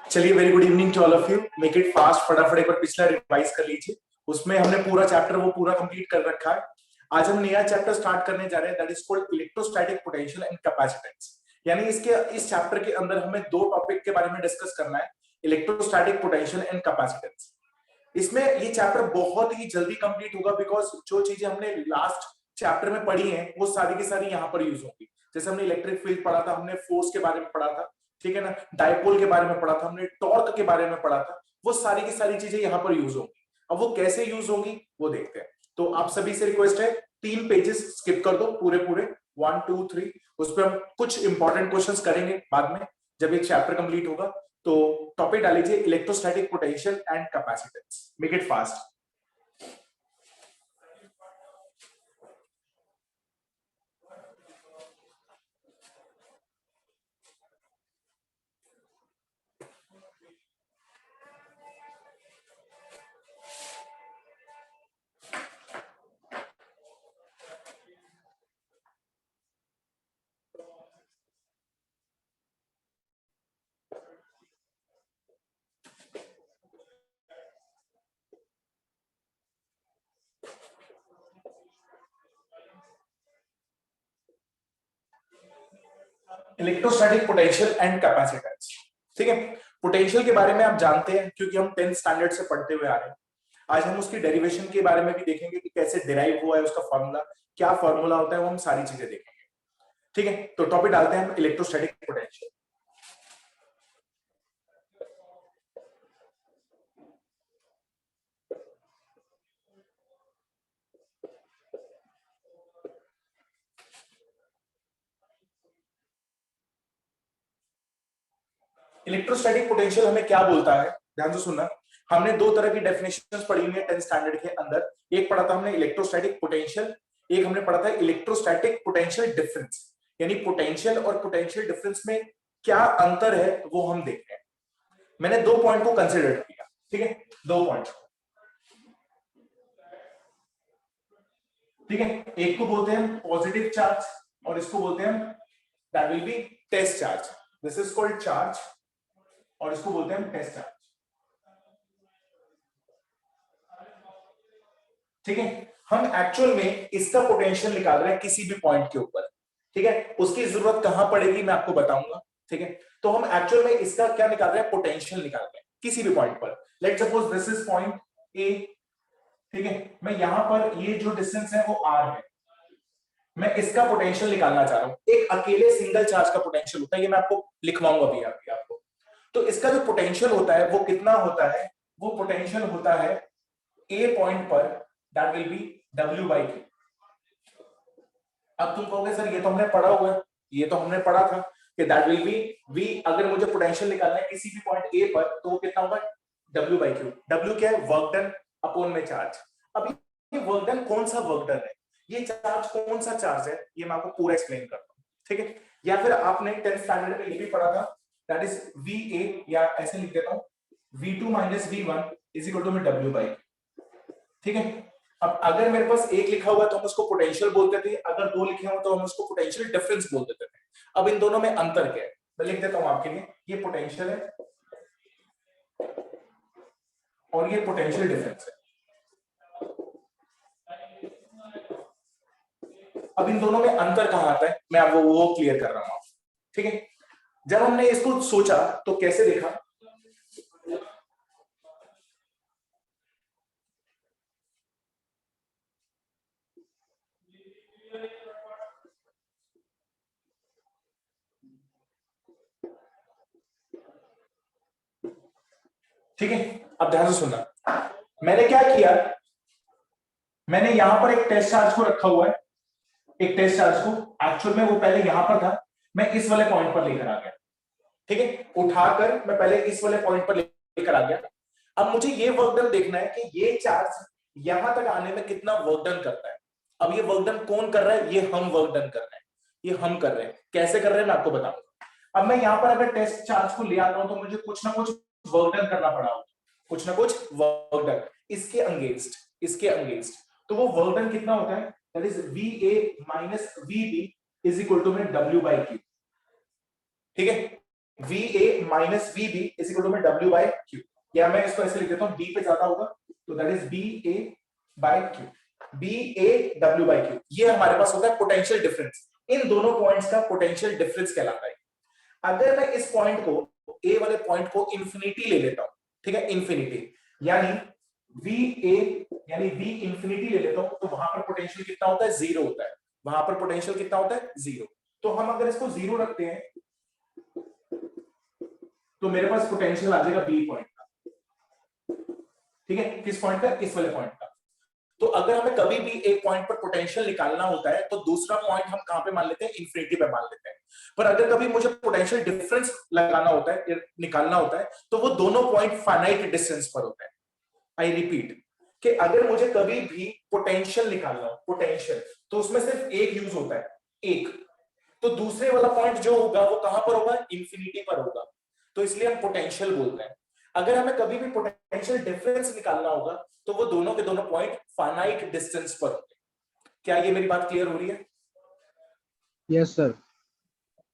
चलिए, very good evening to all of you. Make it fast, फटाफट एक बार पिछला रिवाइज कर लीजिए। उसमें हमने पूरा चैप्टर वो पूरा कंप्लीट कर रखा है। आज हम नया चैप्टर स्टार्ट करने जा रहे हैं, that is called electrostatic potential and capacitance. यानी इस चैप्टर के अंदर हमें दो टॉपिक के बारे में डिस्कस करना है, इलेक्ट्रोस्टैटिक पोटेंशियल एंड कैपेसिटेंस। इसमें ये चैप्टर बहुत ही जल्दी कंप्लीट होगा, बिकॉज जो चीजें हमने लास्ट चैप्टर में पढ़ी हैं वो सारी की सारी यहाँ पर यूज होंगी। जैसे हमने इलेक्ट्रिक फील्ड पढ़ा था, हमने फोर्स के बारे में पढ़ा था, ठीक है ना, डायपोल के बारे में पढ़ा था, हमने टॉर्क के बारे में पढ़ा था, वो सारी की सारी चीजें यहाँ पर यूज होंगी। अब वो कैसे यूज होंगी वो देखते हैं। तो आप सभी से रिक्वेस्ट है, 3 पेजेस स्किप कर दो पूरे पूरे, 1 2 3। उस पर हम कुछ इंपॉर्टेंट क्वेश्चंस करेंगे बाद में जब ये चैप्टर कंप्लीट होगा। तो टॉपिक डाल लीजिए electrostatic potential and capacitance. Make it fast. Electrostatic potential and capacitance, ठीक है। पोटेंशियल के बारे में आप जानते हैं क्योंकि हम 10th स्टैंडर्ड से पढ़ते हुए आ रहे हैं। आज हम उसकी डेरिवेशन के बारे में भी देखेंगे कि कैसे डिराइव हुआ है उसका फॉर्मूला, क्या फॉर्मूला होता है, वो हम सारी चीजें देखेंगे, ठीक है। तो टॉपिक डालते हैं हम इलेक्ट्रोस्टैटिक पोटेंशियल। इलेक्ट्रोस्टैटिक पोटेंशियल हमें क्या बोलता है, ध्यान से सुनना। हमने दो तरह की डेफिनेशंस पढ़ी हुई है 10th स्टैंडर्ड के अंदर। एक पढ़ा था हमने इलेक्ट्रोस्टैटिक पोटेंशियल, एक हमने पढ़ा था इलेक्ट्रोस्टैटिक पोटेंशियल डिफरेंस। यानी पोटेंशियल और पोटेंशियल डिफरेंस में क्या अंतर है वो हम देख रहे हैं। मैंने 2 पॉइंट को कंसिडर किया, ठीक है, 2 पॉइंट, ठीक है। एक को बोलते हैं पॉजिटिव चार्ज और इसको बोलते हैं that will be test charge. This is called charge और इसको बोलते हैं टेस्ट चार्ज, ठीक है। हम एक्चुअल में इसका पोटेंशियल निकाल रहे हैं किसी भी पॉइंट के ऊपर, ठीक है। उसकी जरूरत कहां पड़ेगी मैं आपको बताऊंगा, ठीक है। तो हम एक्चुअल में इसका क्या निकाल रहे हैं, पोटेंशियल निकाल रहे हैं किसी भी पॉइंट पर। Late suppose this is point A, ठीक है। मैं यहां पर ये जो डिस्टेंस है वो आर है, मैं इसका पोटेंशियल निकालना चाह रहा हूं। एक अकेले सिंगल चार्ज का पोटेंशियल होता है, ये मैं आपको लिखवाऊंगा अभी आपको। तो इसका जो पोटेंशियल होता है वो कितना होता है, वो पोटेंशियल होता है ए पॉइंट पर, that will B W by Q। अब तुम कहोगे सर ये तो हमने पढ़ा हुआ है, ये तो हमने पढ़ा था कि दैट विल बी V। अगर मुझे पोटेंशियल निकालना है किसी भी पॉइंट A पर तो वो कितना होगा, W by Q। W क्या है, वर्क डन अपॉन में चार्ज। अब ये वर्क डन कौन सा वर्क डन है, ये चार्ज कौन सा चार्ज है, ये मैं आपको पूरा एक्सप्लेन करता हूँ, ठीक है। या फिर आपने 10th स्टैंडर्ड में ये भी पढ़ा था, दैट इज VA, या ऐसे लिख देता हूँ V2 minus V1 is equal to W by Q, ठीक है। अब अगर मेरे पास एक लिखा हुआ है तो हम उसको पोटेंशियल बोलते थे, अगर 2 लिखे हुए तो हम उसको पोटेंशियल डिफरेंस बोल देते थे। अब इन दोनों में अंतर क्या है, मैं लिख देता हूं आपके लिए, ये पोटेंशियल है और ये पोटेंशियल डिफरेंस है। अब इन दोनों में अंतर कहां आता है मैं आपको वो क्लियर कर रहा हूं, ठीक है। जब हमने इसको सोचा तो कैसे देखा, ठीक है। अब ध्यान से सुनना, मैंने क्या किया, मैंने यहां पर एक टेस्ट चार्ज को रखा हुआ है, एक टेस्ट चार्ज को। एक्चुअल में वो पहले यहां पर था, मैं इस वाले पॉइंट पर लेकर आ गया, ठीक है। उठाकर मैं पहले इस वाले पॉइंट पर लेकर आ गया। अब मुझे ये वर्क डन देखना है कि ये चार्ज यहां तक आने में कितना वर्क डन करता है। अब ये वर्क डन कौन कर रहा है, ये हम वर्क डन कर रहे हैं, ये हम कर रहे हैं। कैसे कर रहे हैं मैं आपको बताऊंगा। अब मैं यहां पर अगर टेस्ट चार्ज को ले आता हूं तो मुझे कुछ ना कुछ वर्क डन करना पड़ा होगा, कुछ ना कुछ वर्क डन इसके अगेंस्ट, इसके अगेंस्ट। तो वो वर्क डन कितना होता है, that is VA minus VB is equal to में W/Q। ठीक है, VA minus VB is equal to में W/Q, या मैं इसको ऐसे लिख देता हूं, B पे ज्यादा होगा तो दैट इज BA/Q, BA/W/Q। ये हमारे पास होता है पोटेंशियल डिफरेंस, इन दोनों पॉइंट्स का पोटेंशियल डिफरेंस कहलाता है। अगर मैं इस पॉइंट को, ए वाले पॉइंट को इंफिनिटी ले लेता हूं, ठीक है, इंफिनिटी यानी VA यानी V इंफिनिटी ले लेता हूं, तो वहां पर पोटेंशियल कितना होता है, जीरो होता है। वहां पर पोटेंशियल कितना होता है, जीरो। तो हम अगर इसको जीरो रखते हैं तो मेरे पास पोटेंशियल आ जाएगा B पॉइंट का। ठीक है, किस पॉइंट का, इस वाले पॉइंट का। तो अगर हमें कभी भी एक पॉइंट पर पोटेंशियल निकालना होता है तो दूसरा पॉइंट हम कहां पे मान लेते हैं, इंफिनिटी पे मान लेते हैं। पर अगर कभी मुझे पोटेंशियल डिफरेंस लगाना होता है, निकालना होता है, तो वो दोनों पॉइंट फाइनाइट डिस्टेंस पर होते हैं। आई रिपीट कि अगर मुझे कभी भी पोटेंशियल निकालना हो, पोटेंशियल, तो उसमें सिर्फ एक यूज होता है, एक। तो दूसरे वाला पॉइंट जो होगा वो कहां पर होगा, इंफिनिटी पर होगा, तो इसलिए हम पोटेंशियल बोलते हैं। अगर हमें कभी भी पोटेंशियल डिफरेंस निकालना होगा तो वो दोनों के दोनों पॉइंट फाइनाइट डिस्टेंस पर होंगे। क्या ये मेरी बात क्लियर हो रही है? Yes sir.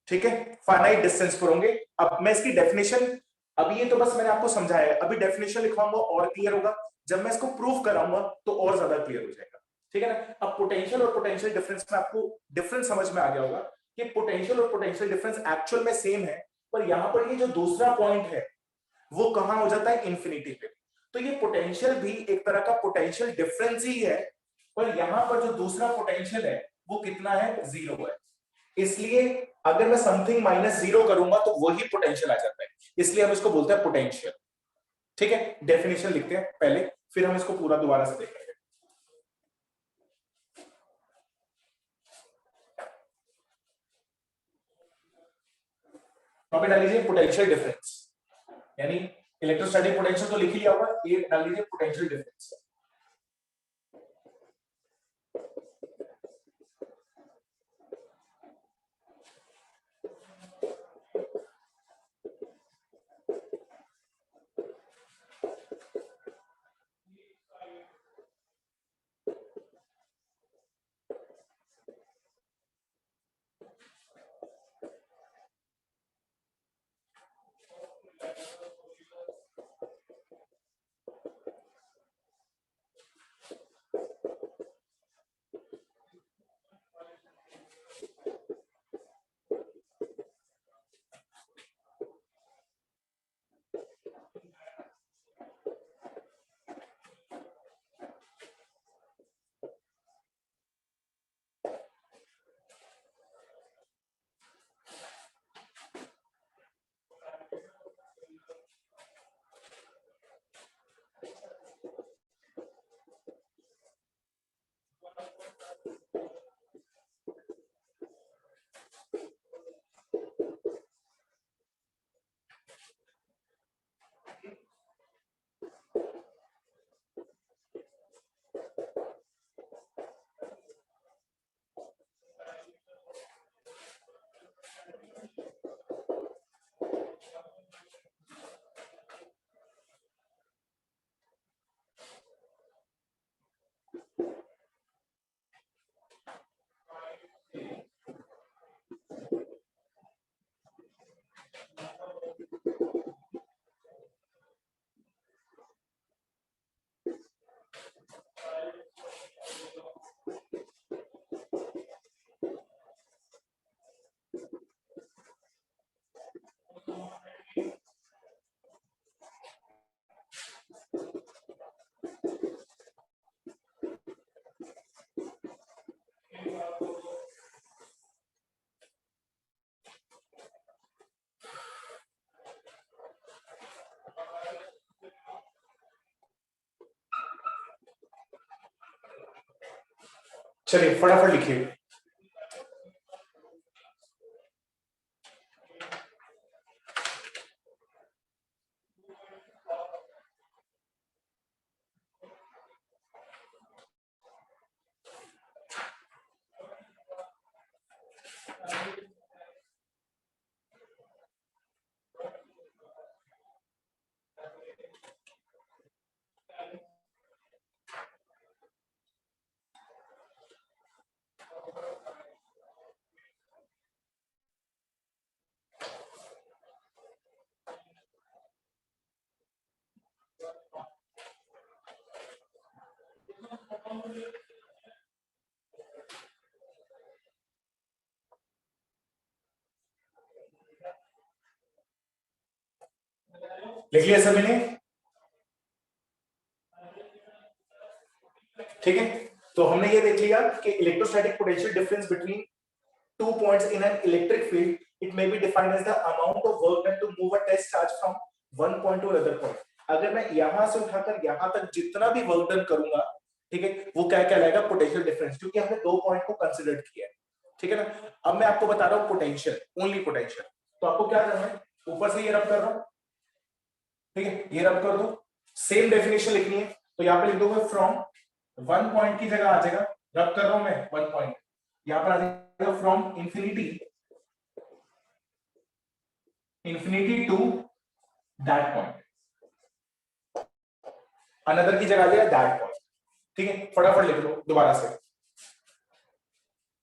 ठीक है, फाइनाइट डिस्टेंस पर होंगे। अब मैं इसकी डेफिनेशन, अभी ये तो बस मैंने आपको समझाया है, अभी डेफिनेशन लिखवाऊंगा और क्लियर होगा, जब मैं इसको प्रूफ कराऊंगा तो और ज्यादा क्लियर हो जाएगा। ठीक है ना? अब पोटेंशियल और पोटेंशियल डिफरेंस में आपको डिफरेंस समझ में आ गया होगा कि पोटेंशियल और पोटेंशियल डिफरेंस एक्चुअल में सेम है, पर यहां पर ये जो दूसरा पॉइंट है वो कहां हो जाता है, इंफिनिटी पे। तो ये पोटेंशियल भी एक तरह का पोटेंशियल डिफरेंस ही है, पर यहां पर जो दूसरा पोटेंशियल है वो कितना है, जीरो है। इसलिए अगर मैं समथिंग माइनस जीरो करूंगा तो वही पोटेंशियल आ जाता है, इसलिए हम इसको बोलते हैं पोटेंशियल। ठीक है, डेफिनेशन लिखते हैं पहले, फिर हम इसको पूरा दोबारा से देखेंगे। पे डाल लीजिए पोटेंशियल डिफरेंस, यानी इलेक्ट्रोस्टैटिक पोटेंशियल तो लिख ही लिया होगा, ये डाल लीजिए पोटेंशियल डिफरेंस। चलिए फटाफट लिखिए। लिख लिया सभी ने? ठीक है, तो हमने ये देख लिया कि electrostatic potential difference between two points in an electric field, it may be defined as the amount of work done to move a test charge from one point to another point. अगर मैं यहां से उठाकर यहां तक जितना भी work done करूंगा, ठीक है, वो क्या कहलाएगा? पोटेंशियल डिफरेंस, क्योंकि हमने दो पॉइंट को कंसीडर किया है, ठीक है ना। अब मैं आपको बता रहा हूं पोटेंशियल, ओनली पोटेंशियल। तो आपको क्या करना है, ऊपर से ये रब कर रहा हूं, ठीक है, ये रब कर दो, सेम डेफिनेशन लिखनी है, तो यहां पे लिख दोगे फ्रॉम वन पॉइंट की जगह आ जाएगा, रब कर रहा हूं मैं वन पॉइंट, यहां पर आ जाएगा from infinity to that point, another की जगह आ जाएगा दैट पॉइंट, ठीक है। फटाफट लिख लो दोबारा से,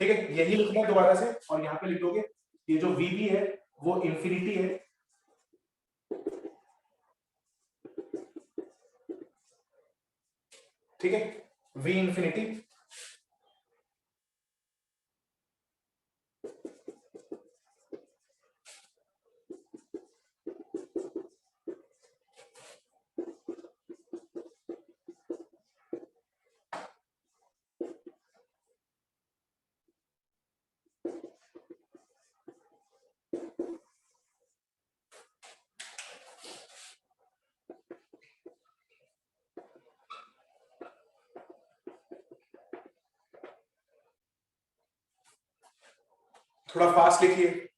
ठीक है, यही लिखना है दोबारा से, और यहां पे लिखोगे ये जो वीबी है वो इंफिनिटी है, ठीक है, वी इंफिनिटी थोड़ा फास्ट लिखिए।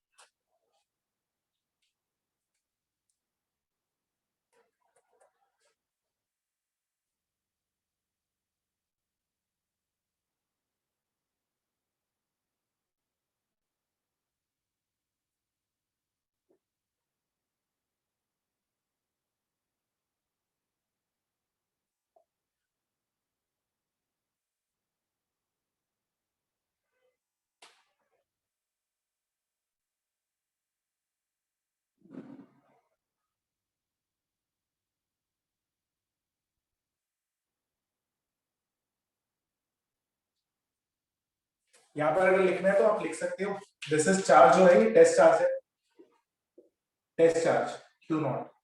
यहां पर अगर लिखना है तो आप लिख सकते हो, दिस इज चार्ज जो है ये टेस्ट चार्ज है, टेस्ट चार्ज क्यू नॉट।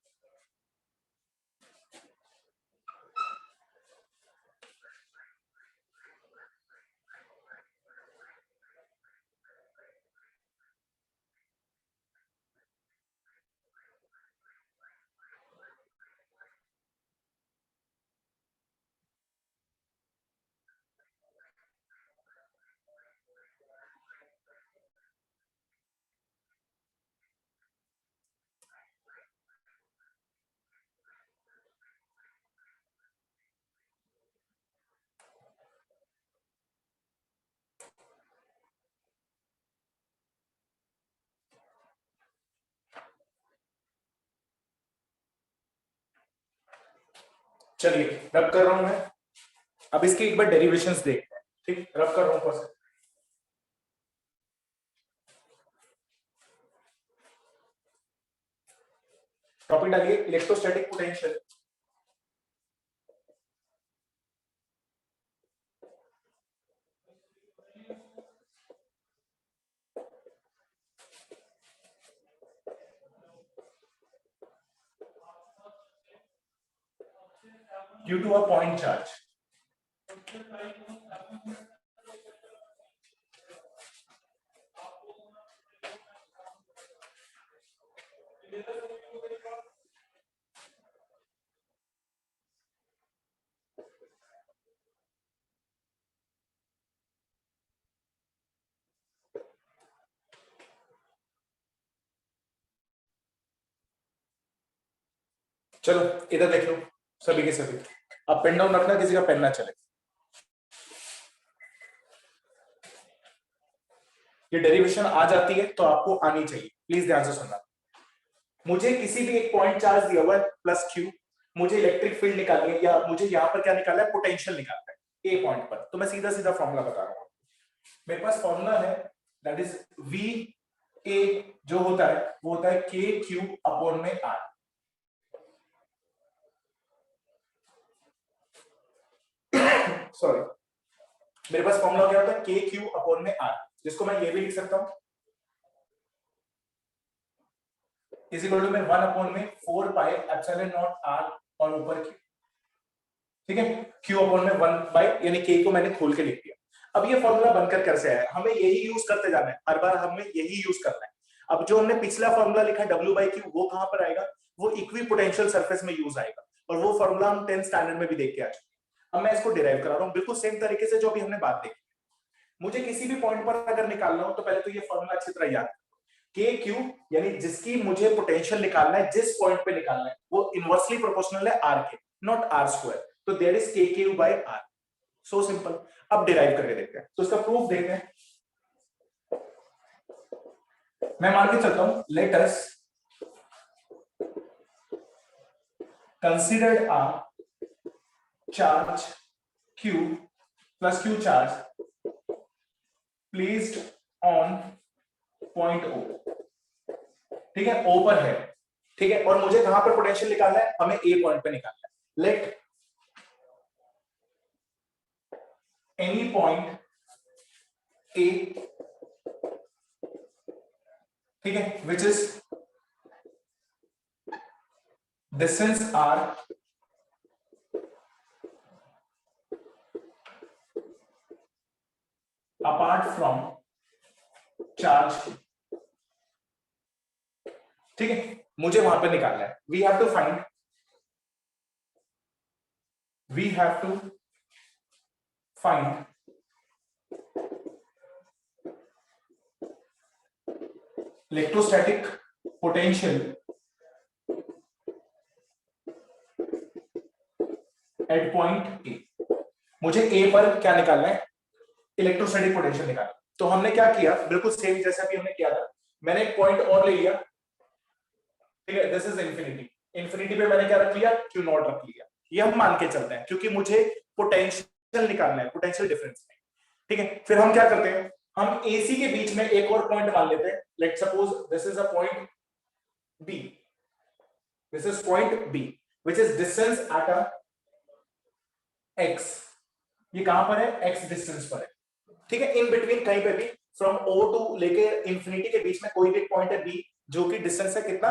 चलिए रब कर रहा हूं मैं, अब इसकी एक बार डेरिवेशंस देखते हैं, ठीक, रब कर रहा हूं ऊपर से। टॉपिक डालिए electrostatic potential, due to a point charge। चलो इधर देख लो सभी के सभी, अब पेन डाउन रखना, किसी का पेन ना चले। ये डेरिवेशन आ जाती है तो आपको आनी चाहिए, प्लीज ध्यान से सुनना। मुझे किसी भी एक पॉइंट चार्ज दिया हुआ है प्लस क्यू, मुझे इलेक्ट्रिक फील्ड निकालनी है, या मुझे यहाँ पर क्या निकालना है, पोटेंशियल निकालना है ए पॉइंट पर, तो मैं सीधा सीधा फॉर्मूला बता रहा हूँ। मेरे पास फॉर्मूला है, दैट इज वी ए, जो होता है वो होता है के क्यू अपॉन में आर। सॉरी, मेरे पास फॉर्मूला क्या होता है, के क्यू अपॉन में आर, जिसको मैं ये भी लिख सकता हूं इज इक्वल टू में 1 अपॉन में 4 पाई एप्सिलॉन नॉट आर और ऊपर क्यू, ठीक है, क्यू अपॉन में 1 बाय यानी के को मैंने खोल के लिख दिया। अब ये फॉर्मूला बनकर कैसे आया, हमें यही यूज करते जाना है, हर बार हमें यही यूज करना है। अब जो हमने पिछला फॉर्मूला लिखा W बाई क्यू वो कहां पर आएगा, वो इक्विपोटेंशियल सरफेस में यूज आएगा, और वो फॉर्मूला हम 10th स्टैंडर्ड में भी देख के आ चुके हैं। अब मैं इसको डिराइव करा रहा हूं बिल्कुल सेम तरीके से जो अभी हमने बात देखी। मुझे किसी भी पॉइंट पर अगर निकालना हो तो पहले तो ये फॉर्मूला अच्छी तरह याद, के क्यू यानी जिसकी मुझे पोटेंशियल निकालना है, जिस पॉइंट पे निकालना है वो इनवर्सली प्रोपोर्शनल है आर के, नॉट आर स्क्वायर, तो there is K Q by R, so simple. अब डिराइव करके देखते हैं, तो इसका प्रूफ देखते हैं। मैं मान के चलता हूं, let us consider a charge q plus q charge placed on point O, ठीक है, O पर है, ठीक है, और मुझे कहां पर पोटेंशियल निकालना है, हमें A पॉइंट पे निकालना है। लेट एनी पॉइंट A, ठीक है, which is distance R apart from charge, ठीक है, मुझे वहां पे निकालना है। We have to find electrostatic potential at point A. मुझे ए पर क्या निकालना है, इलेक्ट्रोस्टैटिक पोटेंशियल निकालना। तो हमने क्या किया, बिल्कुल सेम जैसा भी हमने किया था, मैंने एक पॉइंट और ले लिया, ठीक है, दिस इज इंफिनिटी, इंफिनिटी पे मैंने क्या रख लिया, क्यू नॉट रख लिया। ये हम मान के चलते हैं क्योंकि मुझे पोटेंशियल निकालना है, पोटेंशियल डिफरेंस में, ठीक है। फिर हम क्या करते हैं, हम एसी के बीच में एक और पॉइंट मान लेते हैं, let suppose this is a point B, this is point B which is distance at a X, ये कहां पर है, एक्स डिस्टेंस पर है, ठीक है, इन बिटवीन कहीं पे भी फ्रॉम O टू लेके इंफिनिटी के बीच में कोई भी पॉइंट है B जो कि डिस्टेंस है कितना,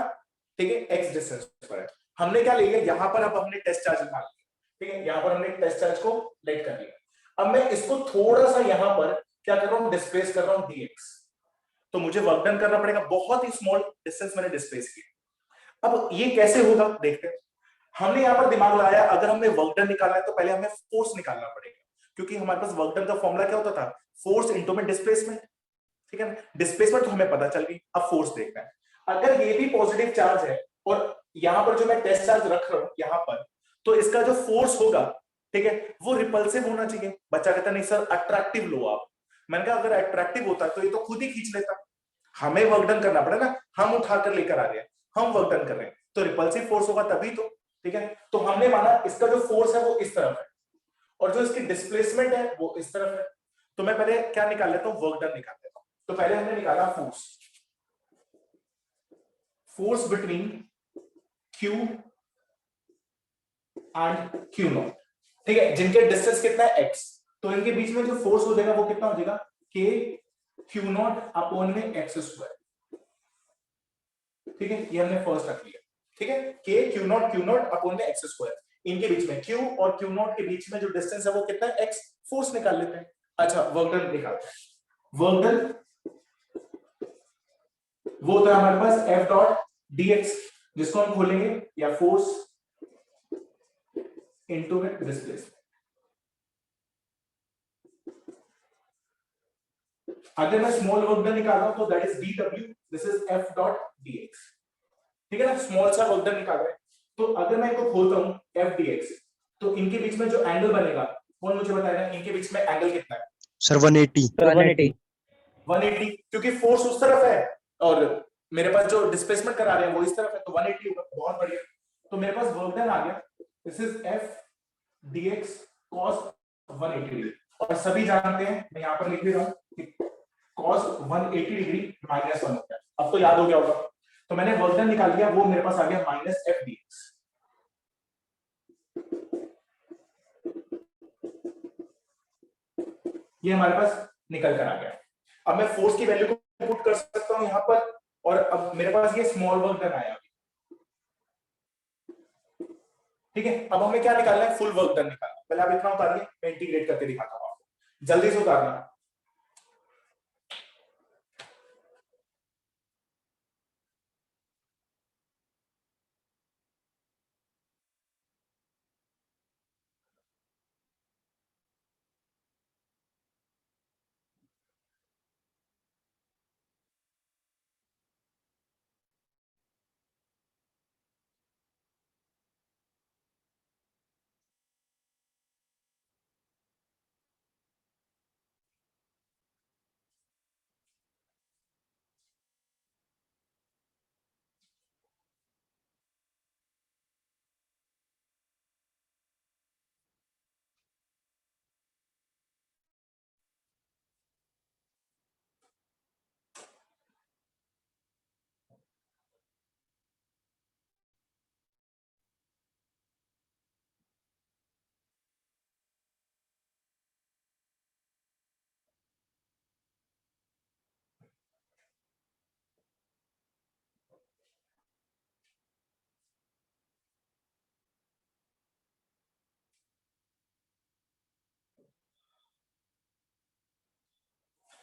ठीक है, x डिस्टेंस पर है। हमने क्या ले लिया, यहां पर अब हमने टेस्ट चार्ज निकाल लिया, ठीक है, यहां पर हमने टेस्ट चार्ज को लेट कर लिया। अब मैं इसको थोड़ा सा यहां पर क्या कर रहा हूं, डिस्प्लेस कर रहा हूं dx, तो मुझे वर्क डन करना पड़ेगा, बहुत ही स्मॉल डिस्टेंस मैंने डिस्प्लेस किया। अब ये कैसे होगा देखते हैं। हमने यहां पर दिमाग लगाया, अगर हमें वर्क डन निकालना है तो पहले हमें फोर्स निकालना पड़ेगा, क्योंकि हमारे पास वर्क डन का फॉर्मूला क्या होता था, फोर्स इनटू में डिस्प्लेसमेंट, ठीक है ना, डिस्प्लेसमेंट तो हमें पता चल गई, अब फोर्स देखना है। अगर ये भी पॉजिटिव चार्ज है और यहां पर जो मैं टेस्ट चार्ज रख रहा हूं यहां पर, तो इसका जो फोर्स होगा, ठीक है, वो रिपल्सिव होना चाहिए। बच्चा कहता नहीं सर अट्रैक्टिव लो आप, मैंने कहा अगर अट्रैक्टिव होता तो ये तो खुद ही खींच लेता, हमें वर्क डन करना पड़े ना, हम उठाकर लेकर आ रहे हैं, हम वर्क डन कर रहे हैं, तो रिपल्सिव फोर्स होगा तभी तो, ठीक है। तो हमने माना इसका जो फोर्स है वो इस तरफ है और जो इसकी डिस्प्लेसमेंट है वो इस तरफ है, तो मैं पहले क्या निकाल लेता हूं, वर्क डन निकाल लेता हूं। तो पहले हमने निकाला force between Q and Q not, ठीक है, जिनके डिस्टेंस कितना है x, तो इनके बीच में जो फोर्स हो जाएगा वो कितना हो जाएगा, K Q नॉट अपॉन में x स्क्वायर, ठीक है, ये हमने फर्स्ट रख लिया, ठीक है, K Q नॉट अपॉन में x स्क्वायर, इनके बीच में Q और Q नॉट के बीच में जो डिस्टेंस है वो कितना है, x, फोर्स निकाल लेते हैं। अच्छा वर्क डन निकालते हैं, वर्क डन वो होता है हमारे पास F डॉट dx, जिसको हम खोलेंगे या फोर्स इनटू में डिस्प्लेसमेंट। अगर मैं स्मॉल वर्क डन निकाल रहा हूं तो that is dw, this is F dot dx, ठीक है ना, स्मॉल सा वर्क डन निकाल रहे हैं। तो अगर मैं इनको खोलता हूं F dx, तो इनके बीच में जो एंगल बनेगा, कौन मुझे बताएगा इनके बीच में एंगल कितना है, सर 180 180, क्योंकि फोर्स उस तरफ है और मेरे पास जो डिस्प्लेसमेंट करा रहे हैं वो इस तरफ है, तो 180 होगा, बहुत बढ़िया। तो मेरे पास वर्क डन आ गया, this is F dx cos 180 degree, और सभी जानते हैं, मैं यहां पर लिख दे रहा हूं कि cos 180 डिग्री -1 होता है, अब तो याद हो गया होगा। तो मैंने वर्क डन निकाल लिया, वो मेरे पास आ गया -F dx, ये हमारे पास निकल कर आ गया। अब मैं फोर्स की वैल्यू को पुट कर सकता हूं यहां पर, और अब अब मेरे पास ये स्मॉल वर्क डन आया, ठीक है। अब हमें क्या निकालना है, फुल वर्क डन निकालना है। पहले आप इतना उतारिए, मैं इंटीग्रेट करके दिखाता हूं आपको, जल्दी से उतारना।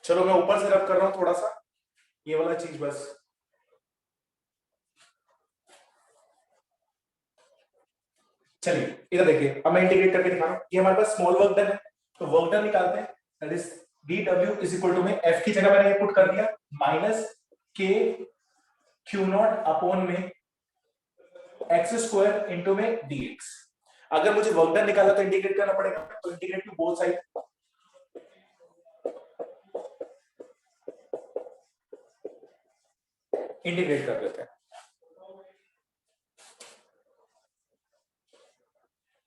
चलो मैं ऊपर से रब कर रहा हूं थोड़ा सा, ये वाला चीज बस। चलिए इधर देखिए, अब मैं इंटीग्रेट करके दिखा रहा हूं। ये हमारे पास स्मॉल वर्क डन है, तो वर्क डन निकालते हैं। That is dw is equal to में f की जगह मैंने ये पुट कर दिया minus k q not upon में x स्क्वायर इंटू में dx। अगर मुझे वर्क डन निकालना तो इंटीग्रेट करना पड़ेगा, तो integrate to both side, integrate कर देते हैं।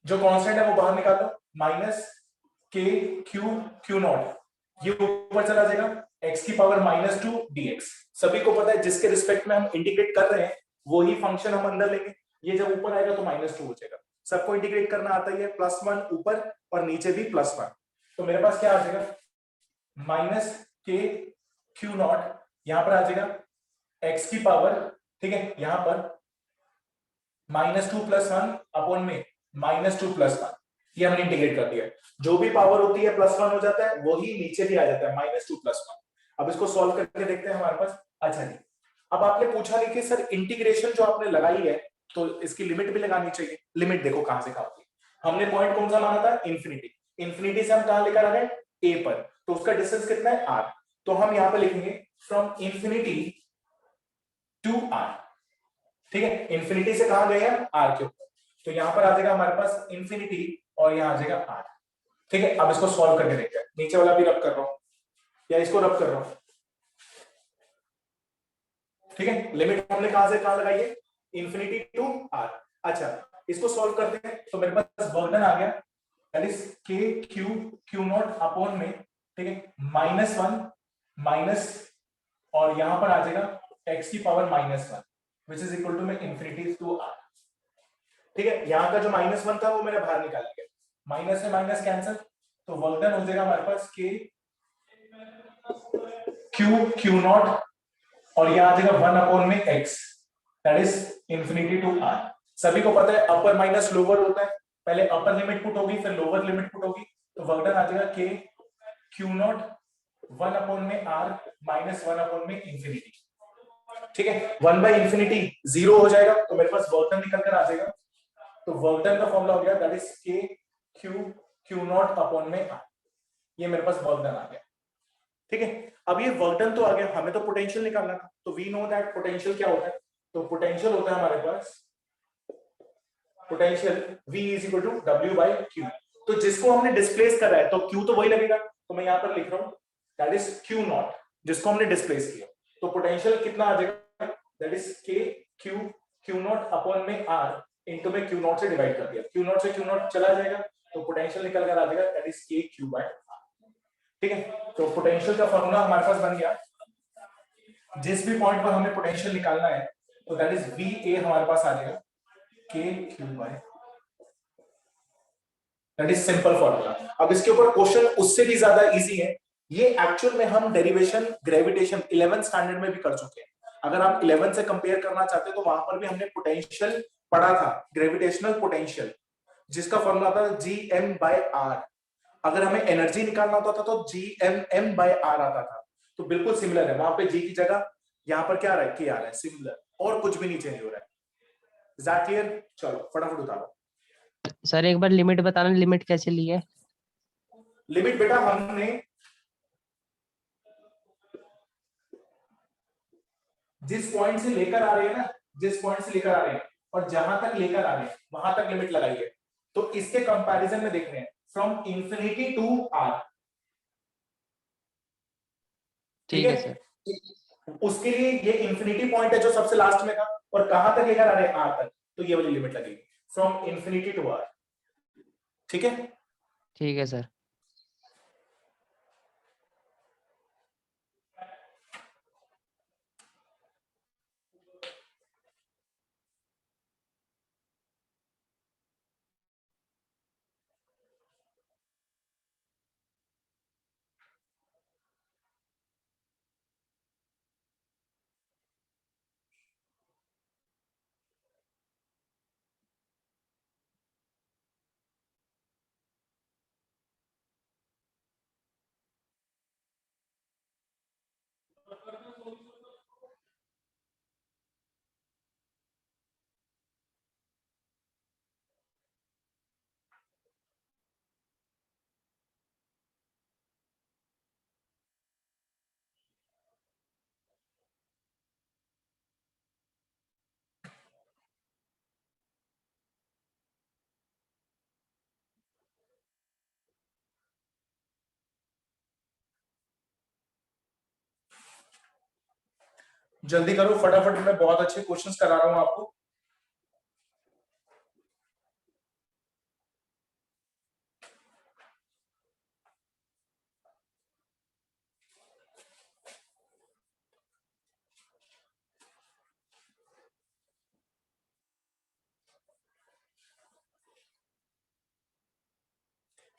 जो कांस्टेंट है वो बाहर निकाल दो, माइनस के क्यू नॉट, ये ऊपर चला जाएगा, x की पावर माइनस टू dx। सभी को पता है जिसके रिस्पेक्ट में हम इंटीग्रेट कर रहे हैं वही फंक्शन हम अंदर लेंगे। ये जब ऊपर आएगा तो माइनस टू हो जाएगा। सबको इंटीग्रेट करना आता ही है, प्लस वन ऊपर और नीचे भी प्लस वन। तो मेरे पास क्या आ जाएगा, माइनस के क्यू नॉट, यहां पर आ जाएगा x की पावर, ठीक है, यहां पर minus two plus one upon में माइनस टू प्लस वन। ये हमने इंटीग्रेट कर दिया। जो भी पावर होती है प्लस वन हो जाता है, वही नीचे भी आ जाता है, माइनस टू प्लस वन। अब इसको सॉल्व करके देखते हैं हमारे पास। अच्छा जी, अब आपने पूछा नहीं कि सर इंटीग्रेशन जो आपने लगाई है तो इसकी लिमिट भी लगानी चाहिए। लिमिट देखो कहां से कहां होती है। हमने पॉइंट कौन सा माना था, इंफिनिटी। इंफिनिटी से हम कहां लेकर आ रहे हैं, ए पर, तो उसका डिस्टेंस कितना है, आर। तो हम यहां पर लिखेंगे फ्रॉम इंफिनिटी टू आर, ठीक है। इंफिनिटी से कहां गए हैं, आर के ऊपर, तो यहां पर आ जाएगा हमारे पास इंफिनिटी और यहां आ जाएगा आर, ठीक है। अब इसको सॉल्व करके देखते हैं। नीचे वाला भी रब कर रहा हूं या इसको रब कर रहा हूं, ठीक है। लिमिट हमने कहां से कहां लगाई है, इंफिनिटी टू आर। अच्छा, इसको सॉल्व करते हैं तो मेरे पास वर्डन आ गया, that is K Q Q not upon में, ठीक है, माइनस वन माइनस, और यहां पर आ जाएगा एक्स की power minus one which is equal to में इंफिनिटी टू आर, ठीक है। यहां का जो माइनस वन था वो मैंने बाहर निकाल लिया, माइनस से माइनस कैंसिल, तो वर्कडन हो जाएगा हमारे पास के क्यू क्यू नॉट और यहां आ जाएगा वन अपॉन में X, that is infinity to R. सभी को पता है अपर माइनस लोअर होता है, पहले अपर लिमिट पुट होगी फिर लोअर लिमिट पुट होगी, तो वर्कडन आ जाएगा के क्यू नॉट वन अपॉन में आर माइनस वन अपॉन में इंफिनिटी, ठीक है। वन बाई इंफिनिटी जीरो हो जाएगा, तो मेरे पास वर्कडन निकल कर आ जाएगा। तो वर्कडन का फॉर्मूला हो गया that is K Q Q not upon में आर। ये मेरे पास वर्कडन आ गया, ठीक है। अब ये वर्कडन तो आ गया, हमें तो पोटेंशियल निकालना था, तो वी नो दैट पोटेंशियल क्या होता है। तो पोटेंशियल होता है हमारे पास, potential V is equal to W by Q। तो जिसको हमने डिस्प्लेस करा है तो Q तो वही लगेगा, तो मैं यहां पर लिख रहा हूं दैट इज Q नॉट, जिसको हमने डिस्प्लेस किया। तो पोटेंशियल कितना आ जाएगा, that is K Q Q not upon में R इनटू में Q नॉट से डिवाइड कर दिया, Q नॉट से Q नॉट चला जाएगा, तो पोटेंशियल निकल कर आ जाएगा that is K Q bye R, ठीक है। तो पोटेंशियल का फॉर्मूला हमारे पास बन गया। जिस भी पॉइंट पर हमें पोटेंशियल निकालना है तो दैट इज VA हमारे पास आ जाएगा K Q by, that is simple formula. अब इसके ऊपर क्वेश्चन उससे भी ज्यादा इजी है। ये एक्चुअल में हम डेरिवेशन ग्रेविटेशन 11th स्टैंडर्ड में भी कर चुके हैं। अगर आप 11 से कंपेयर करना चाहते हो तो वहां पर भी हमने पोटेंशियल पढ़ा था, ग्रेविटेशनल पोटेंशियल, जिसका फॉर्मूला था Gm/r। अगर हमें एनर्जी निकालना होता था तो Gmm/r आता था। तो बिल्कुल सिमिलर है, वहां पे G की जगह यहाँ पर क्या रख के आ रहा है, सिमिलर, और कुछ भी नहीं चेंज हो रहा है। Is that clear? चलो फटाफट उतारो। सर एक बार लिमिट बताना, लिमिट कैसे ली है? लिमिट बेटा हमने जिस पॉइंट से लेकर आ रहे हैं ना, जिस पॉइंट से लेकर आ रहे हैं और जहां तक लेकर आ रहे हैं वहां तक लिमिट लगाई है। तो इसके कंपैरिजन में देख रहे हैं फ्रॉम इंफिनिटी टू आर। ठीक ठीक है सर। है, उसके लिए ये इंफिनिटी पॉइंट है जो सबसे लास्ट में था, और कहां तक लेकर आ रहे हैं, आर तक, तो ये वाली लिमिट लगेगी फ्रॉम इंफिनिटी टू आर। ठीक है, ठीक है सर। जल्दी करो फटाफट, मैं बहुत अच्छे क्वेश्चंस करा रहा हूं आपको।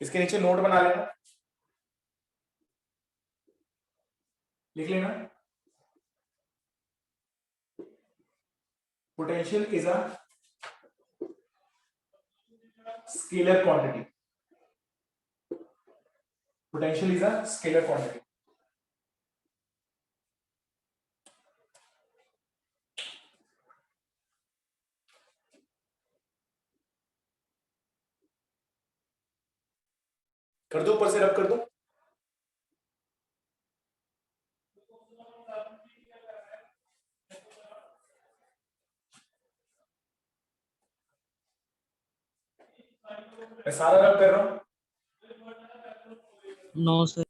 इसके नीचे नोट बना लेना, लिख लेना। Potential is a scalar quantity. Potential is a scalar quantity. कर दो, ऊपर से रब कर दो। मैं सारा रब कर रहा हूं। No sir.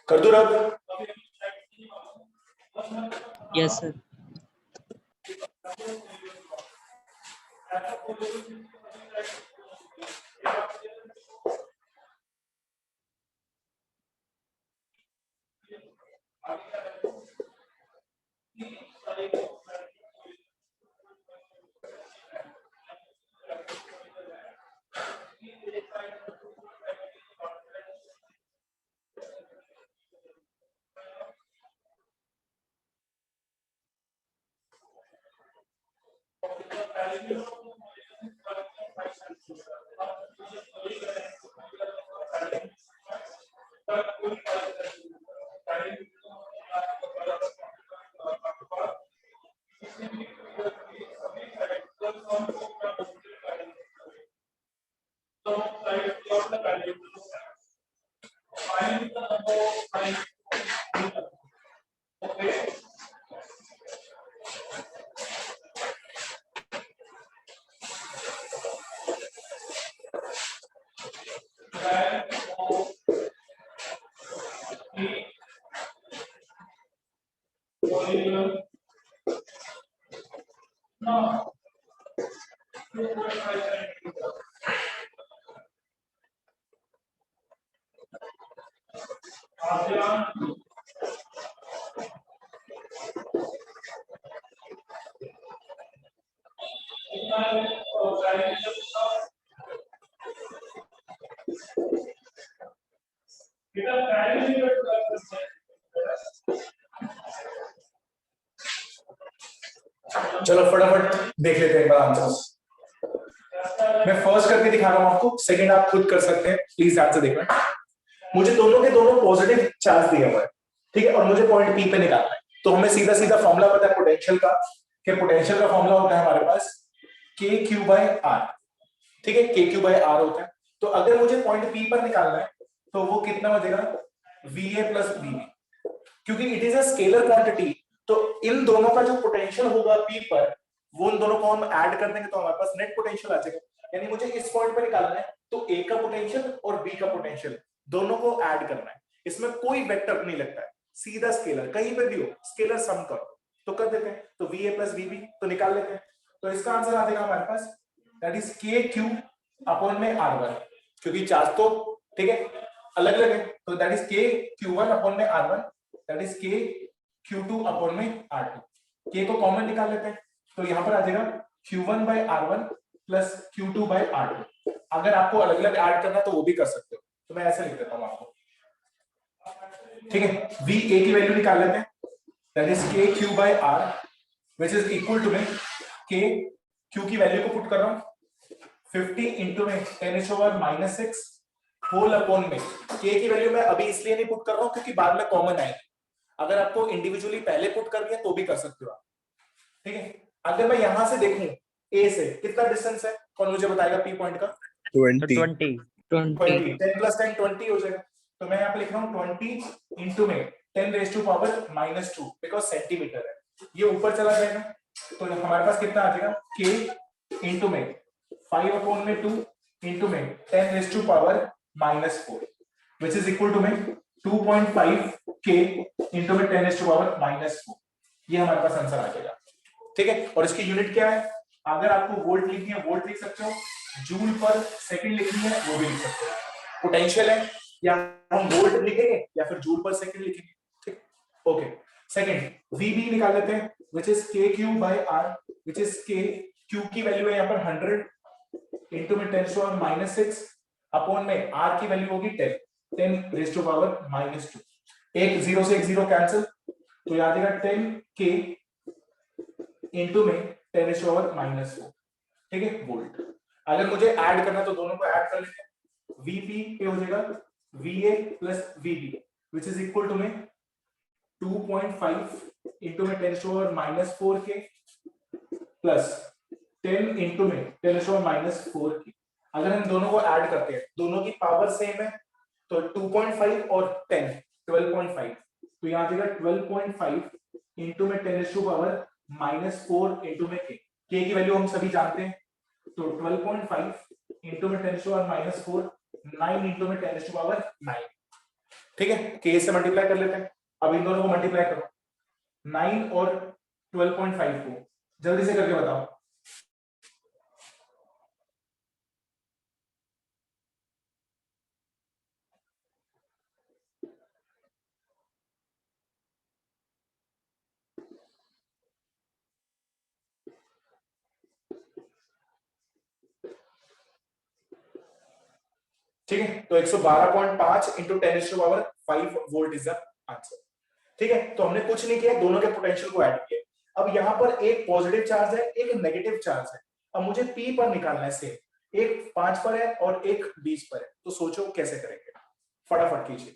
कर दो रब। Yes sir. चलो फटाफट देख लेते हैं एक बार आंसर्स। मैं फर्स्ट करके दिखा रहा हूं आपको, सेकंड आप खुद कर सकते हैं, प्लीज ध्यान से देखना। मुझे दोनों के दोनों पॉजिटिव चार्ज दिया हुआ है, ठीक है, और मुझे पॉइंट पी पे निकालना है। तो हमें सीधा सीधा फॉर्मूला पता है पोटेंशियल का, कि पोटेंशियल का फॉर्मूला होता है हमारे पास के क्यू बाय आर, ठीक है, के क्यू बाय आर होता है। तो अगर मुझे पॉइंट पी पर निकालना है तो वो कितना हो जाएगा, V A plus V B, क्योंकि it is a scalar quantity. तो इन दोनों का जो पोटेंशियल होगा पी पर, वो इन दोनों को हम ऐड कर देंगे तो हमारे पास नेट पोटेंशियल आ जाएगा। यानी मुझे इस पॉइंट पर निकालना है तो ए का पोटेंशियल और बी का पोटेंशियल दोनों को ऐड करना है। इसमें कोई वेक्टर नहीं लगता है, सीधा स्केलर, कहीं पे भी हो स्केलर सम करो तो कर देते हैं। तो V A plus V B तो निकाल लेते हैं। तो इसका आंसर आ जाएगा हमारे पास, that is K Q upon में आर वन, क्योंकि चार्ज तो ठीक है अलग अलग है। तो that is K Q one upon में आर वन, दैट इज के Q2 अपॉन में R2। K को कॉमन निकाल लेते हैं तो यहां पर आ जाएगा Q1 bye R1 plus Q2 bye R2। अगर आपको अलग अलग ऐड करना तो वो भी कर सकते हो, तो मैं ऐसे लिख देता हूं आपको, ठीक है। V A की वैल्यू निकाल लेते हैं, that is K Q bye R which is equal to में K Q की वैल्यू को पुट कर रहा हूं 50 इंटू में 10⁻⁻6 होल अपॉन में K की वैल्यू मैं अभी इसलिए नहीं पुट कर रहा हूं क्योंकि बाद में कॉमन आएगी। अगर आपको इंडिविजुअली पहले पुट कर दिया तो भी कर सकते हो आप, ठीक है। अगर मैं यहां से देखूं ए से कितना डिस्टेंस है, कौन मुझे बताएगा पी पॉइंट का? 20 20 10 प्लस 10 20 हो जाएगा। तो मैं यहां पे लिख रहा हूं 20 इंटू में 10 raise to power -2 because centimetre है, ये ऊपर चला जाएगा। तो हमारे पास कितना आ जाएगा, के इंटू में 5 अपॉन में 2 इंटू में 10 raise to power -4 which is equal to में 2.5 के इंटू में 10 टू पावर -4। ये हमारे पास आंसर आ जाएगा, ठीक है। और इसकी यूनिट क्या है, अगर आपको वोल्ट लिखनी है वोल्ट लिख सकते हो, जूल पर सेकंड लिखनी है वो भी लिख सकते हो। पोटेंशियल है या हम वोल्ट लिखेंगे या फिर जूल पर सेकंड लिखेंगे, ठीक। ओके, सेकंड वीबी निकाल लेते हैं which is K Q by R which is K Q की वैल्यू है यहां पर 100 इंटू में 10 टू पावर -6 अपॉन में आर की वैल्यू होगी 10 रेज टू पावर -2। एक 0 से एक 0 कैंसिल, तो याद आएगा 10 के इंटू में 10 रेज टू पावर -4, ठीक है, वोल्ट। अगर मुझे ऐड करना तो दोनों को ऐड कर लेते हैं। वीपी पे हो जाएगा VA plus VB which is equal to में 2.5 इंटू में 10 रेज टू पावर -4 के प्लस 10 इंटू में 10 रेज टू पावर -4 के। अगर हम दोनों को ऐड करते हैं, दोनों की पावर सेम है, तो 2.5 और 10 12.5, तो यहां आ जाएगा 12.5 इंटू में 10 टू पावर -4 इंटू में के की वैल्यू हम सभी जानते हैं। तो 12.5 इंटू में 10 टू पावर -4 9 इंटू में 10 टू पावर 9, ठीक है। के से मल्टीप्लाई कर लेते हैं। अब इन दोनों को मल्टीप्लाई करो, 9 और 12.5 को जल्दी से करके बताओ। ठीक है, तो 112.5 into 10 to power 5 volt is the answer, ठीक है। तो हमने कुछ नहीं किया, दोनों के पोटेंशियल को ऐड किया। अब यहाँ पर एक पॉजिटिव चार्ज है एक नेगेटिव चार्ज है, अब मुझे पी पर निकालना है सेम, एक 5 पर है और एक 20 पर है। तो सोचो कैसे करेंगे, फटाफट कीजिए।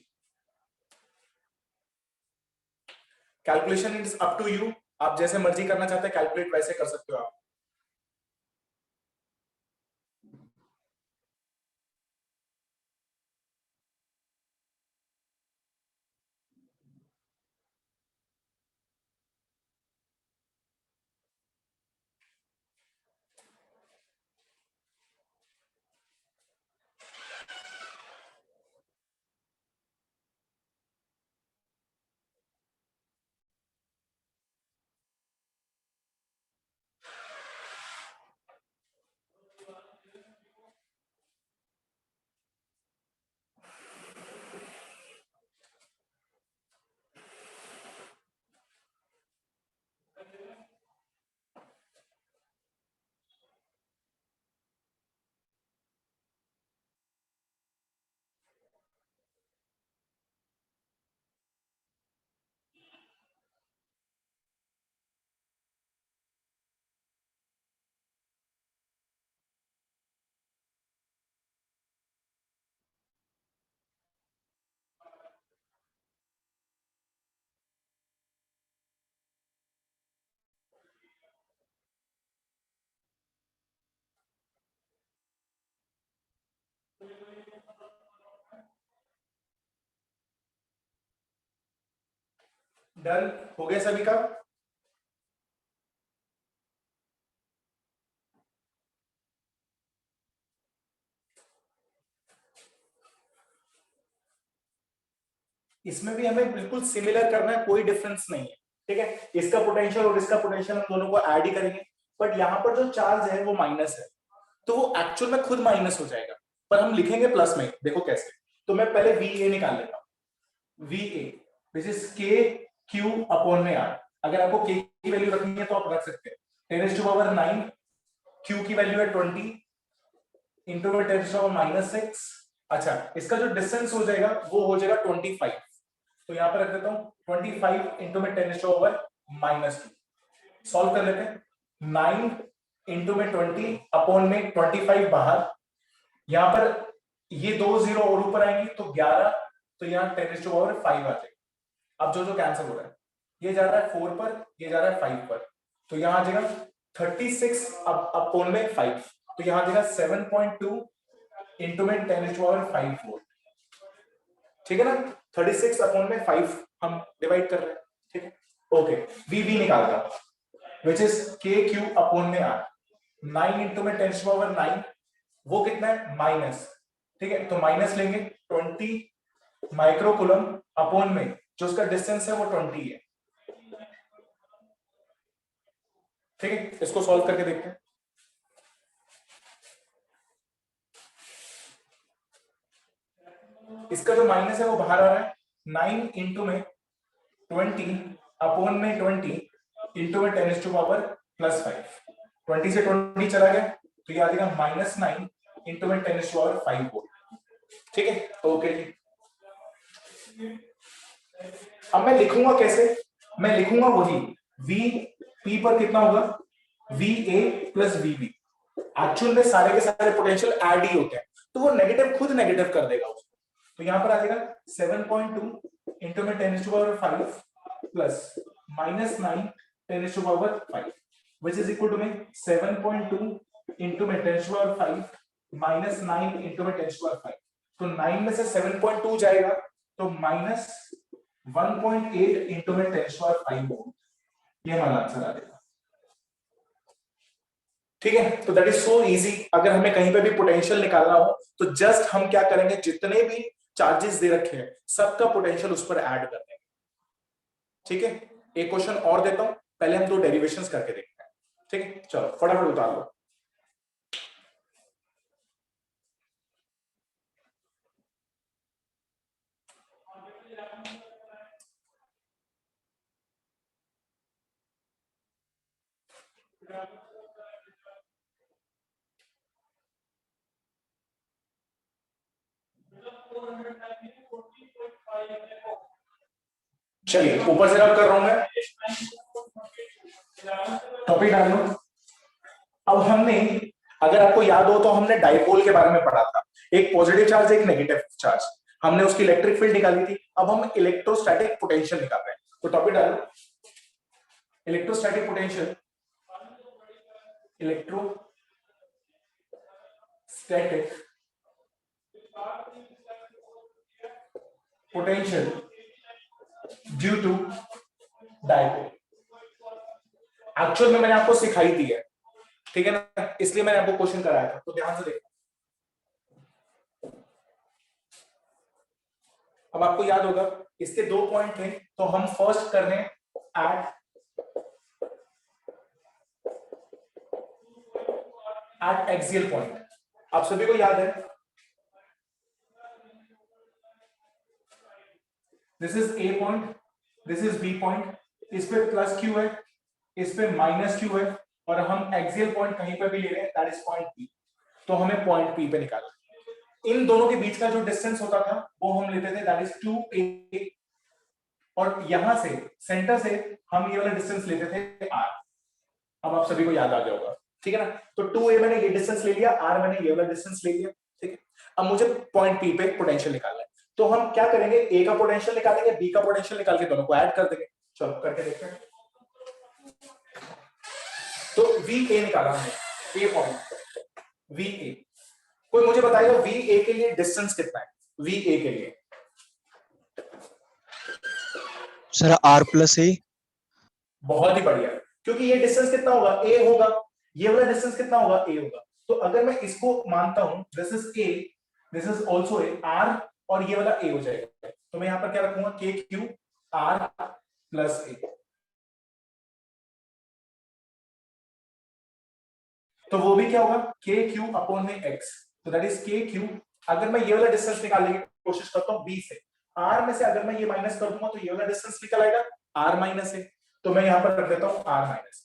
Calculation is up to you, आप जैसे मर्जी करना चाहते हैं कैलकुलेट वैसे कर सकते हो आप। डन हो गया सभी का? इसमें भी हमें बिल्कुल सिमिलर करना है, कोई डिफरेंस नहीं है, ठीक है। इसका पोटेंशियल और इसका पोटेंशियल हम दोनों को ऐड ही करेंगे, बट यहाँ पर जो चार्ज है वो माइनस है, तो वो एक्चुअल में खुद माइनस हो जाएगा, पर हम लिखेंगे प्लस में। देखो कैसे, तो मैं पहले वी निकाल लेता हूं। We which is K Q upon में आर। अगर आपको के की वैल्यू रखनी है तो आप रख सकते हैं 10⁻⁹, क्यू की वैल्यू है 20 इंटू में 10⁻⁻6। अच्छा, इसका जो डिस्टेंस हो जाएगा वो हो जाएगा 25, तो यहां पर रख देता हूं 25 इंटू में 10⁻⁻2। सॉल्व कर लेते हैं। 9 इंटू में 20 अपॉन में 25 बाहर, यहां पर ये 2 जीरो और ऊपर आएंगे तो 11, तो यहाँ 10⁻5 आ जाएगा। अब जो जो कैंसिल हो रहा है, ये जा रहा है 4 पर, ये जा रहा है 5 पर, तो यहाँ आ जाएगा 36 अपॉन में 5, तो यहाँ आ जाएगा 7.2 इंटू में 10⁻5 वोल्ट। ठीक है ना, 36 अपॉन में 5 हम डिवाइड कर रहे हैं, ठीक है। ओके, वी निकालता which is K Q upon में आर। 9 इंटू में 10⁻9, वो कितना है माइनस, ठीक है, तो माइनस लेंगे 20 माइक्रोकूलम अपॉन में जो उसका डिस्टेंस है वो 20 है, ठीक है। इसको सॉल्व करके देखते हैं। इसका जो माइनस है वो बाहर आ रहा है, 9 इंटू में 20 अपॉन में 20 इंटू में 10⁻+5। 20 से 20 चला गया तो ये आ जाएगा -9 इंटू में 10⁻5 वोल्ट, ठीक है। ओके, अब मैं लिखूंगा कैसे, मैं लिखूंगा वही वी पी पर कितना होगा, V A plus V B. Actual में सारे के सारे पोटेंशियल ऐड ही होते हैं, तो वो नेगेटिव खुद नेगेटिव कर देगा उसको। तो यहां पर आ जाएगा 7.2 इंटू में 10⁻5 plus -9 10⁻5 which is equal to में 7.2 इंटू में 10⁻5 -9 इंटू में 10⁻5। तो 9 में से 7.2 जाएगा तो -1.8 इंटू में 10⁻5 वोल्ट, ये हमारा आंसर आ जाएगा, ठीक है। तो दैट इज सो इजी। अगर हमें कहीं पे भी पोटेंशियल निकालना हो तो जस्ट हम क्या करेंगे, जितने भी चार्जेस दे रखे हैं सबका पोटेंशियल उस पर ऐड कर देंगे, ठीक है। एक क्वेश्चन और देता हूं, पहले हम 2 डेरिवेशंस करके देखते हैं, ठीक है। चलो फटाफट उतार लो। चलिए ऊपर से रब कर रहा हूं मैं, टॉपिक डाल लो। अब हमने, अगर आपको याद हो तो हमने डाइपोल के बारे में पढ़ा था, एक पॉजिटिव चार्ज एक नेगेटिव चार्ज, हमने उसकी इलेक्ट्रिक फील्ड निकाली थी। अब हम इलेक्ट्रोस्टैटिक पोटेंशियल निकाल रहे हैं, तो टॉपिक डालो electrostatic potential, electrostatic potential due to dipole. Actual में मैंने आपको सिखाई दी है, ठीक है ना, इसलिए मैंने आपको क्वेश्चन कराया था, तो ध्यान से देखो। अब आपको याद होगा इसके 2 पॉइंट थे, तो हम फर्स्ट कर रहे हैं एट एक्सियल पॉइंट। आप सभी को याद है this is A point, this is B point, इस पे प्लस क्यू है, इस पे माइनस क्यू है, और हम एक्सियल पॉइंट कहीं पे भी ले रहे हैं, दैट इज पॉइंट पी। तो हमें पॉइंट पी पे निकालना है। इन दोनों के बीच का जो डिस्टेंस होता था वो हम लेते थे दैट इज 2a, और यहां से सेंटर से हम ये वाला डिस्टेंस लेते थे r। अब आप सभी को याद आ गया होगा, ठीक है ना। तो 2a मैंने ये डिस्टेंस ले लिया, r मैंने ये वाला डिस्टेंस ले लिया, ठीक है। अब मुझे पॉइंट p पे पोटेंशियल निकालना है, तो हम क्या करेंगे, a का पोटेंशियल निकालेंगे, b का पोटेंशियल निकाल के दोनों को ऐड कर देंगे। चलो करके देखते हैं। तो va निकाला हमने, a पॉइंट va, कोई मुझे बताएगा va के लिए डिस्टेंस कितना है, va के लिए सर आर प्लस ए। बहुत ही बढ़िया, क्योंकि ये डिस्टेंस कितना होगा, ए होगा, ये वाला डिस्टेंस कितना होगा, ए होगा। तो अगर मैं इसको मानता हूं this is A, this is also A, R और ये वाला ए हो जाएगा, तो मैं यहां पर क्या रखूंगा, के क्यू आर प्लस ए। तो वो भी क्या होगा, के क्यू अपॉन में एक्स, तो दैट इज के क्यू। अगर मैं ये वाला डिस्टेंस निकालने की कोशिश करता हूं बी से, आर में से अगर मैं ये माइनस कर दूंगा तो ये वाला डिस्टेंस निकल आएगा आर माइनस ए, तो मैं यहां पर रख देता हूं आर माइनस।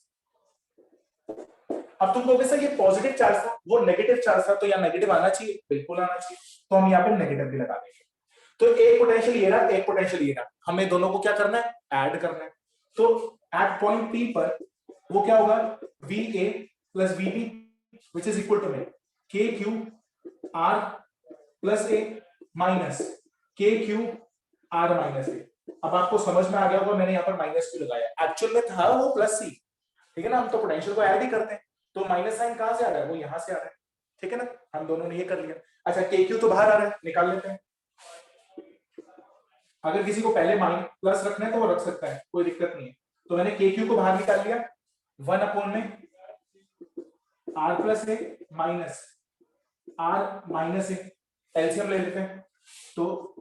अब तुम कहोगे सर ये पॉजिटिव चार्ज था, वो नेगेटिव चार्ज था, तो यहाँ नेगेटिव आना चाहिए, बिल्कुल आना चाहिए, तो हम यहाँ पे नेगेटिव भी लगा देंगे। तो एक पोटेंशियल ये रहा, एक पोटेंशियल ये रहा, हमें दोनों को क्या करना है, ऐड करना है। तो एट पॉइंट पी पर वो क्या होगा, V A plus V B which is equal to में K Q R plus A minus K Q R minus A. अब आपको समझ में आ गया होगा मैंने यहाँ पर माइनस क्यू लगाया, एक्चुअल में था वो प्लस सी, ठीक है ना, हम तो पोटेंशियल को ऐड ही करते हैं, तो माइनस साइन कहां से आ रहा है, वो यहां से आ रहा है, ठीक है ना, हम दोनों ने ये कर लिया। अच्छा के क्यू तो बाहर आ रहा है, निकाल लेते हैं। अगर किसी को पहले माइनस प्लस रखना है तो वो रख सकता है, कोई दिक्कत नहीं है। तो मैंने के क्यू को बाहर निकाल लिया, 1 अपॉन में R plus A minus R minus A, LCM ले लेते हैं, तो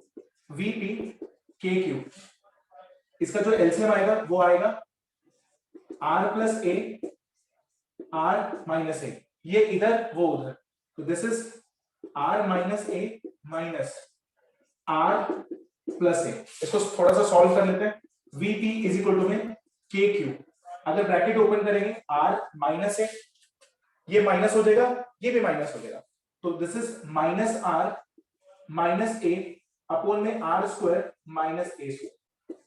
वीपी के क्यू, इसका जो एलसीएम आएगा वो आएगा R plus A R minus A, ये इधर वो उधर, तो this is R minus A minus R plus A. इसको थोड़ा सा सॉल्व कर लेते हैं, वीपी इज इक्वल टू में के क्यू, अगर ब्रैकेट ओपन करेंगे आर माइनस ए, ये माइनस हो जाएगा, ये भी माइनस हो जाएगा, तो this is minus R minus A upon में R square minus A square,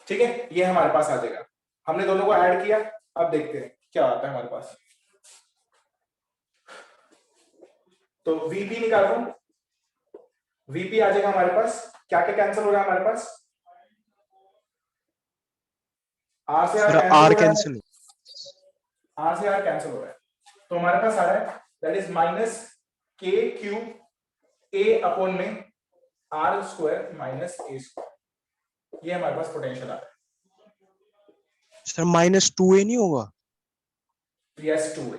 ठीक है, ये हमारे पास आ जाएगा। हमने दोनों को ऐड किया, अब देखते हैं क्या आता है हमारे पास। तो वीपी निकाल रहा हूं, वीपी आ जाएगा हमारे पास, क्या क्या कैंसिल हो रहा है हमारे पास, आर से आर कैंसिल, आर से आर कैंसिल हो रहा है, तो हमारे पास आ रहा है that is minus K Q A upon में R square minus A square, ये हमारे पास पोटेंशियल आ रहा है। सर माइनस टू ए नहीं होगा, यस 2a।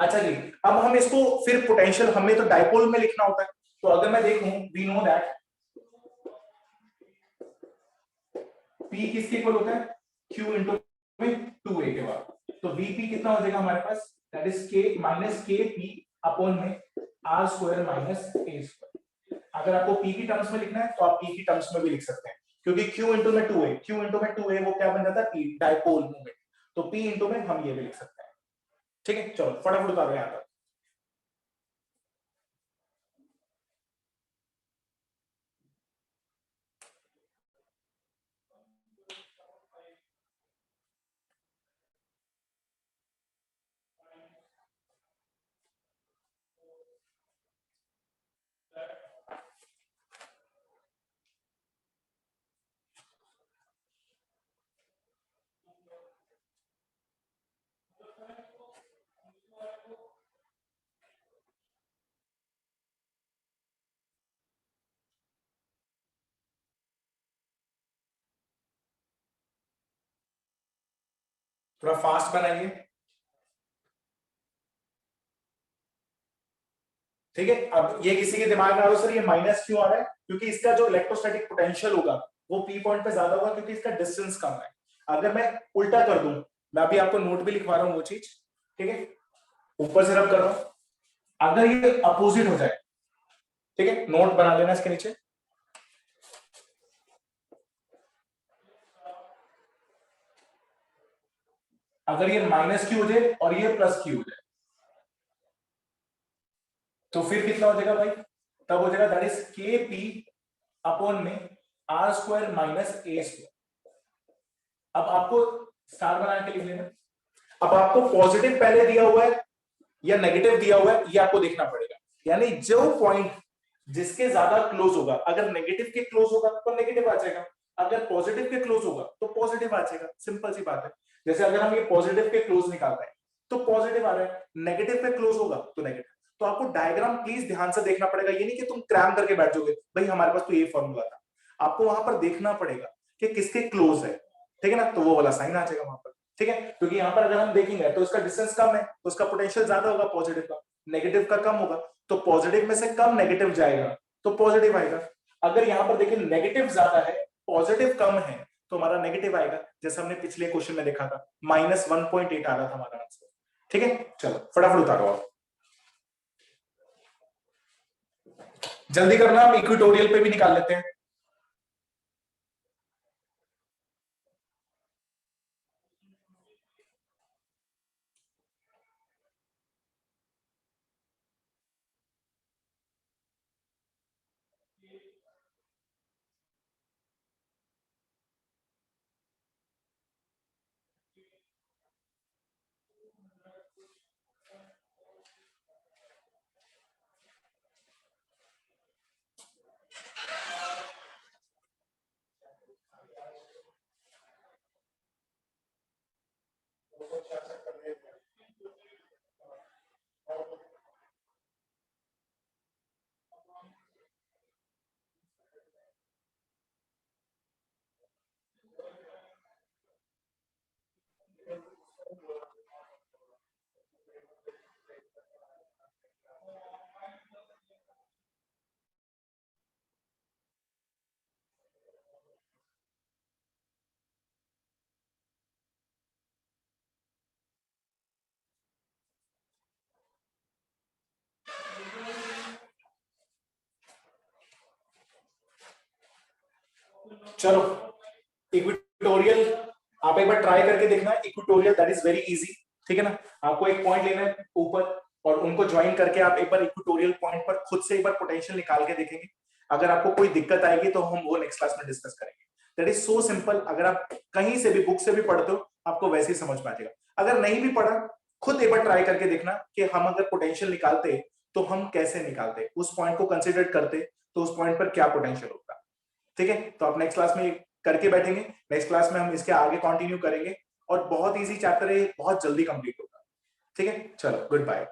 अच्छा जी, अब हम इसको फिर पोटेंशियल हमें तो डाइपोल में लिखना होता है, तो अगर मैं देखूं वी नो दैट P किसके इक्वल होता है, Q इनटू में 2a के बाद, तो Vp कितना हो जाएगा हमारे पास, that is k minus K P upon में R square minus A square. अगर आपको P की टर्म्स में लिखना है तो आप P की टर्म्स में भी लिख सकते हैं, क्योंकि Q इनटू में 2a, Q इनटू में 2a वो क्या बन जाता है, P डाइपोल मोमेंट, तो P इनटू में हम ये भी लिख सकते हैं, ठीक है। चलो फटाफट उतारो यहां तक। थोड़ा फास्ट बनाइए, ठीक है। अब ये किसी के दिमाग में आ रहा सर ये माइनस क्यों आ रहा है, क्योंकि इसका जो इलेक्ट्रोस्टैटिक पोटेंशियल होगा वो पी पॉइंट पे ज्यादा होगा, क्योंकि इसका डिस्टेंस कम है। अगर मैं उल्टा कर दूं, मैं अभी आपको नोट भी लिखवा रहा हूं वो चीज, ठीक है, ऊपर से रब कर रहा हूं, अगर ये अपोजिट हो जाए, ठीक है, नोट बना लेना इसके नीचे, अगर ये माइनस क्यू हो जाए और ये प्लस क्यू हो जाए, तो फिर कितना हो जाएगा भाई, तब हो जाएगा that is K P upon में R square minus A square. अब आपको स्टार बना के लिख लेना, अब आपको पॉजिटिव पहले दिया हुआ है या नेगेटिव दिया हुआ है ये आपको देखना पड़ेगा, यानी जो पॉइंट जिसके ज्यादा क्लोज होगा, अगर नेगेटिव के क्लोज होगा तो नेगेटिव आ जाएगा, अगर पॉजिटिव के क्लोज होगा तो पॉजिटिव आ जाएगा, सिंपल सी बात है। जैसे अगर हम ये पॉजिटिव के क्लोज निकाल रहे हैं तो पॉजिटिव आ रहा है, नेगेटिव पे क्लोज होगा तो नेगेटिव, तो आपको डायग्राम प्लीज ध्यान से देखना पड़ेगा। ये नहीं कि तुम क्रैम करके बैठ जाओगे भाई हमारे पास तो ये फॉर्मूला था, आपको वहां पर देखना पड़ेगा कि किसके क्लोज है, ठीक है ना, तो वो वाला साइन आ जाएगा वहां पर, ठीक है। क्योंकि यहाँ पर अगर हम देखेंगे तो इसका डिस्टेंस कम है तो उसका पोटेंशियल ज्यादा होगा पॉजिटिव का, नेगेटिव का कम होगा, तो पॉजिटिव में से कम नेगेटिव जाएगा तो पॉजिटिव आएगा। अगर यहाँ पर देखिए नेगेटिव ज्यादा है पॉजिटिव कम है तो हमारा नेगेटिव आएगा, जैसे हमने पिछले क्वेश्चन में देखा था -1.8 आ रहा था हमारा आंसर, ठीक है। चलो फटाफट उतारो आप, जल्दी करना, हम इक्वेटोरियल पे भी निकाल लेते हैं। चलो इक्वेटोरियल आप एक बार ट्राई करके देखना, equatorial that is very easy, ठीक है ना। आपको एक पॉइंट लेना है ऊपर और उनको ज्वाइन करके आप एक बार इक्वेटोरियल पॉइंट पर खुद से एक बार पोटेंशियल निकाल के देखेंगे। अगर आपको कोई दिक्कत आएगी तो हम वो नेक्स्ट क्लास में डिस्कस करेंगे। दैट इज सो सिंपल, अगर आप कहीं से भी बुक से भी पढ़ते हो आपको वैसे ही समझ में आ जाएगा। अगर नहीं भी पढ़ा खुद एक बार ट्राई करके देखना कि हम अगर पोटेंशियल निकालते तो हम कैसे निकालते, उस पॉइंट को कंसिडर करते तो उस पॉइंट पर क्या पोटेंशियल होता, ठीक है। तो आप नेक्स्ट क्लास में करके बैठेंगे, नेक्स्ट क्लास में हम इसके आगे कंटिन्यू करेंगे और बहुत इजी चैप्टर है, बहुत जल्दी कंप्लीट होगा, ठीक है। चलो गुड बाय।